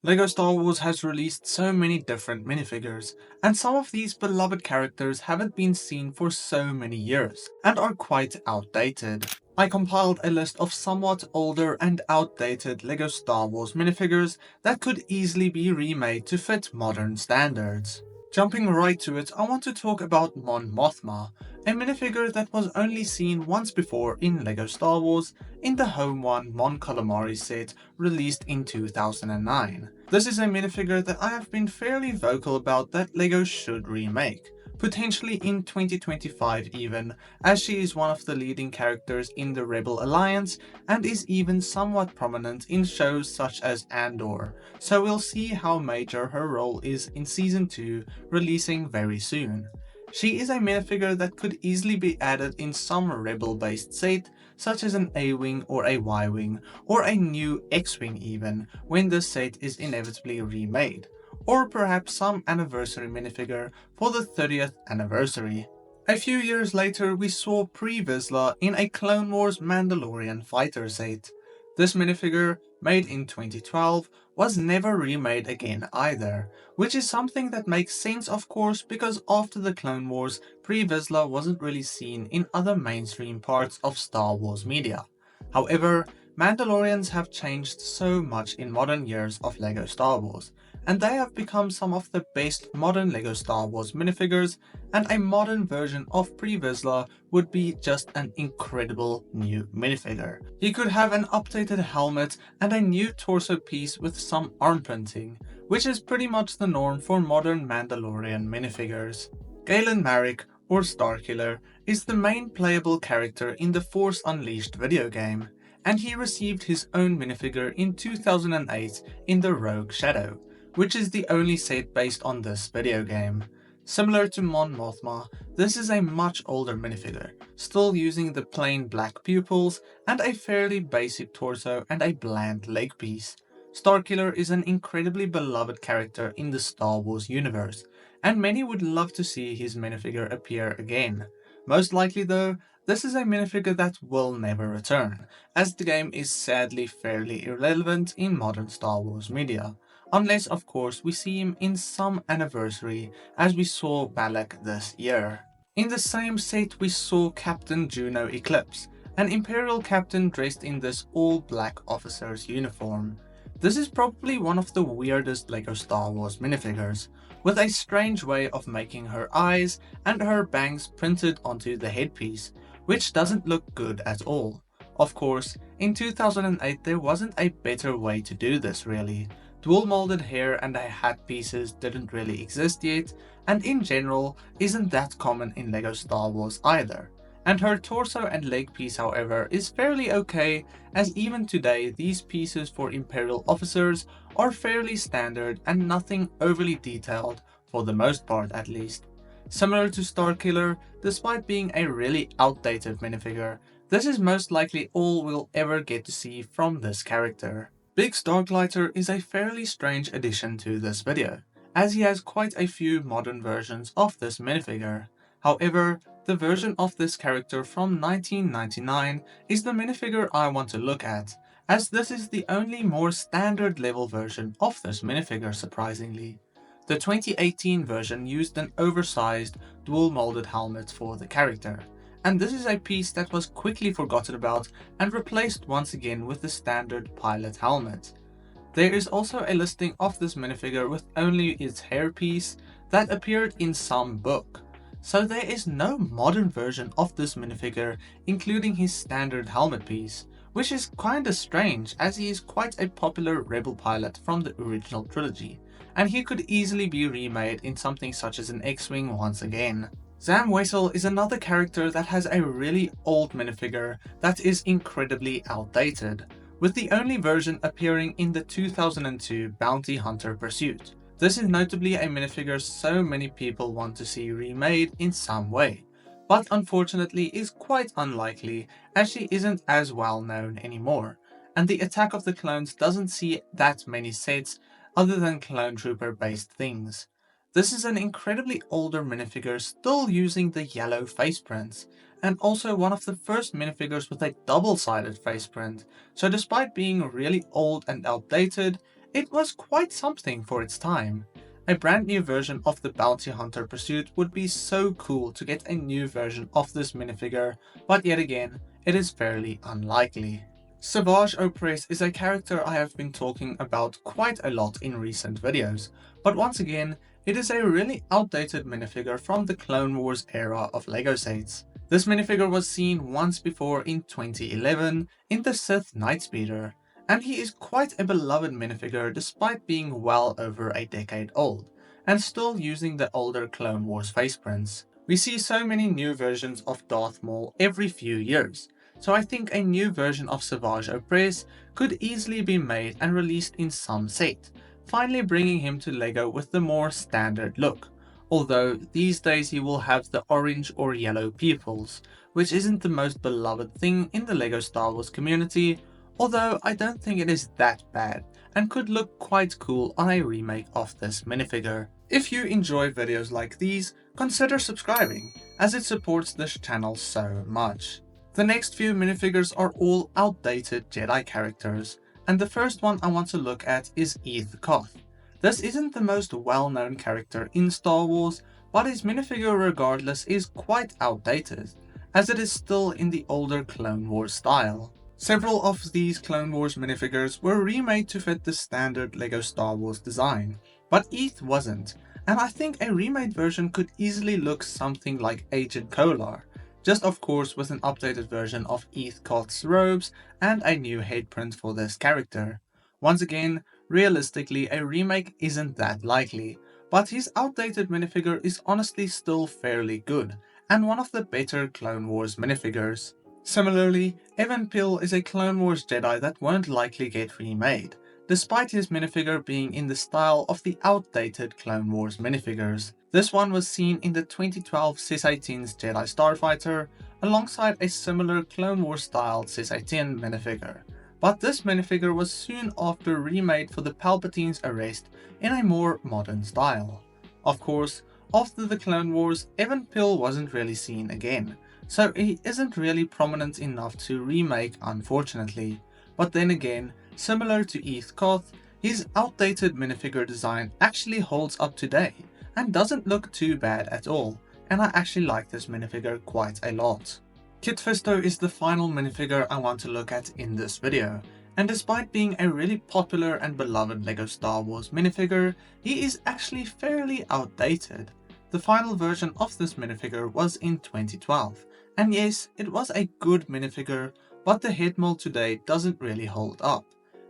LEGO Star Wars has released so many different minifigures, and some of these beloved characters haven't been seen for so many years, and are quite outdated. I compiled a list of somewhat older and outdated LEGO Star Wars minifigures that could easily be remade to fit modern standards. Jumping right to it, I want to talk about Mon Mothma, a minifigure that was only seen once before in LEGO Star Wars in the Home 1 Mon Calamari set released in 2009. This is a minifigure that I have been fairly vocal about that LEGO should remake, potentially in 2025 even, as she is one of the leading characters in the Rebel Alliance and is even somewhat prominent in shows such as Andor, so we'll see how major her role is in Season 2, releasing very soon. She is a minifigure that could easily be added in some Rebel-based set, such as an A-Wing or a Y-Wing, or a new X-Wing even, when the set is inevitably remade, or perhaps some anniversary minifigure for the 30th anniversary. A few years later we saw Pre Vizsla in a Clone Wars Mandalorian fighter set. This minifigure, made in 2012, was never remade again either, which is something that makes sense of course because after the Clone Wars, Pre Vizsla wasn't really seen in other mainstream parts of Star Wars media. However, Mandalorians have changed so much in modern years of LEGO Star Wars, and they have become some of the best modern LEGO Star Wars minifigures, and a modern version of Pre Vizsla would be just an incredible new minifigure. You could have an updated helmet and a new torso piece with some arm printing, which is pretty much the norm for modern Mandalorian minifigures. Galen Marek, or Starkiller, is the main playable character in the Force Unleashed video game, and he received his own minifigure in 2008 in the Rogue Shadow, which is the only set based on this video game. Similar to Mon Mothma, this is a much older minifigure, still using the plain black pupils and a fairly basic torso and a bland leg piece. Starkiller is an incredibly beloved character in the Star Wars universe, and many would love to see his minifigure appear again. Most likely though, this is a minifigure that will never return, as the game is sadly fairly irrelevant in modern Star Wars media. Unless of course we see him in some anniversary, as we saw Balak this year. In the same set we saw Captain Juno Eclipse, an Imperial captain dressed in this all-black officer's uniform. This is probably one of the weirdest LEGO Star Wars minifigures, with a strange way of making her eyes and her bangs printed onto the headpiece, which doesn't look good at all. Of course, in 2008 there wasn't a better way to do this really. Dual molded hair and a hat pieces didn't really exist yet, and in general isn't that common in LEGO Star Wars either. And her torso and leg piece however is fairly okay, as even today these pieces for Imperial officers are fairly standard and nothing overly detailed, for the most part at least. Similar to Starkiller, despite being a really outdated minifigure, this is most likely all we'll ever get to see from this character. Big Starklighter is a fairly strange addition to this video, as he has quite a few modern versions of this minifigure. However, the version of this character from 1999 is the minifigure I want to look at, as this is the only more standard level version of this minifigure surprisingly. The 2018 version used an oversized, dual molded helmet for the character, and this is a piece that was quickly forgotten about and replaced once again with the standard pilot helmet. There is also a listing of this minifigure with only its hairpiece that appeared in some book, so there is no modern version of this minifigure including his standard helmet piece, which is kinda strange as he is quite a popular rebel pilot from the original trilogy, and he could easily be remade in something such as an X-Wing once again. Zam Wesell is another character that has a really old minifigure that is incredibly outdated, with the only version appearing in the 2002 Bounty Hunter Pursuit. This is notably a minifigure so many people want to see remade in some way, but unfortunately is quite unlikely as she isn't as well known anymore, and the Attack of the Clones doesn't see that many sets other than Clone Trooper based things. This is an incredibly older minifigure still using the yellow face prints, and also one of the first minifigures with a double-sided face print, so despite being really old and outdated, It was quite something for its time. A brand new version of the Bounty Hunter pursuit would be so cool to get a new version of this minifigure, but yet again, it is fairly unlikely. Savage Opress is a character I have been talking about quite a lot in recent videos, but once again, it is a really outdated minifigure from the Clone Wars era of LEGO sets. This minifigure was seen once before in 2011 in the Sith Nightspeeder, and he is quite a beloved minifigure despite being well over a decade old, and still using the older Clone Wars faceprints. We see so many new versions of Darth Maul every few years, so I think a new version of Savage Opress could easily be made and released in some set, finally bringing him to LEGO with the more standard look. Although these days he will have the orange or yellow pupils, which isn't the most beloved thing in the LEGO Star Wars community, although I don't think it is that bad and could look quite cool on a remake of this minifigure. If you enjoy videos like these, consider subscribing, as it supports this channel so much. The next few minifigures are all outdated Jedi characters, and the first one I want to look at is Eth Koth. This isn't the most well-known character in Star Wars, but his minifigure regardless is quite outdated, as it is still in the older Clone Wars style. Several of these Clone Wars minifigures were remade to fit the standard LEGO Star Wars design, but Eth wasn't, and I think a remade version could easily look something like Agent Kolar, just of course with an updated version of Eth Koth's robes and a new headprint for this character. Once again, realistically a remake isn't that likely, but his outdated minifigure is honestly still fairly good, and one of the better Clone Wars minifigures. Similarly, Evan Pill is a Clone Wars Jedi that won't likely get remade, despite his minifigure being in the style of the outdated Clone Wars minifigures. This one was seen in the 2012 Cis-18's Jedi Starfighter, alongside a similar Clone Wars styled Cis-18 minifigure, but this minifigure was soon after remade for the Palpatine's arrest in a more modern style. Of course, after the Clone Wars, Evan Pill wasn't really seen again, so he isn't really prominent enough to remake unfortunately, but then again, similar to Eth Koth, his outdated minifigure design actually holds up today and doesn't look too bad at all, and I actually like this minifigure quite a lot. Kit Fisto is the final minifigure I want to look at in this video, and despite being a really popular and beloved LEGO Star Wars minifigure, he is actually fairly outdated. The final version of this minifigure was in 2012, and yes, it was a good minifigure, but the head mold today doesn't really hold up.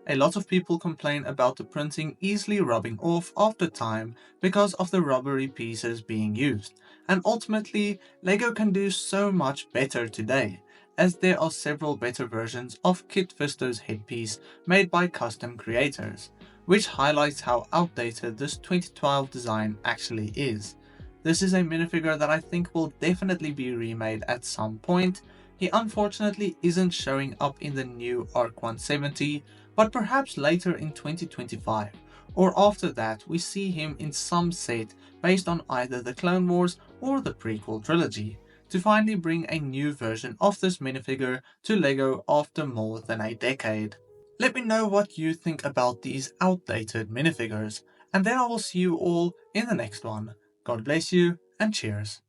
A lot of people complain about the printing easily rubbing off after time because of the rubbery pieces being used, and ultimately LEGO can do so much better today, as there are several better versions of Kit Fisto's headpiece made by custom creators, which highlights how outdated this 2012 design actually is. This is a minifigure that I think will definitely be remade at some point. He unfortunately isn't showing up in the new ARC 170, but perhaps later in 2025, or after that we see him in some set based on either the Clone Wars or the prequel trilogy, to finally bring a new version of this minifigure to LEGO after more than a decade. Let me know what you think about these outdated minifigures, and then I will see you all in the next one. God bless you, and cheers.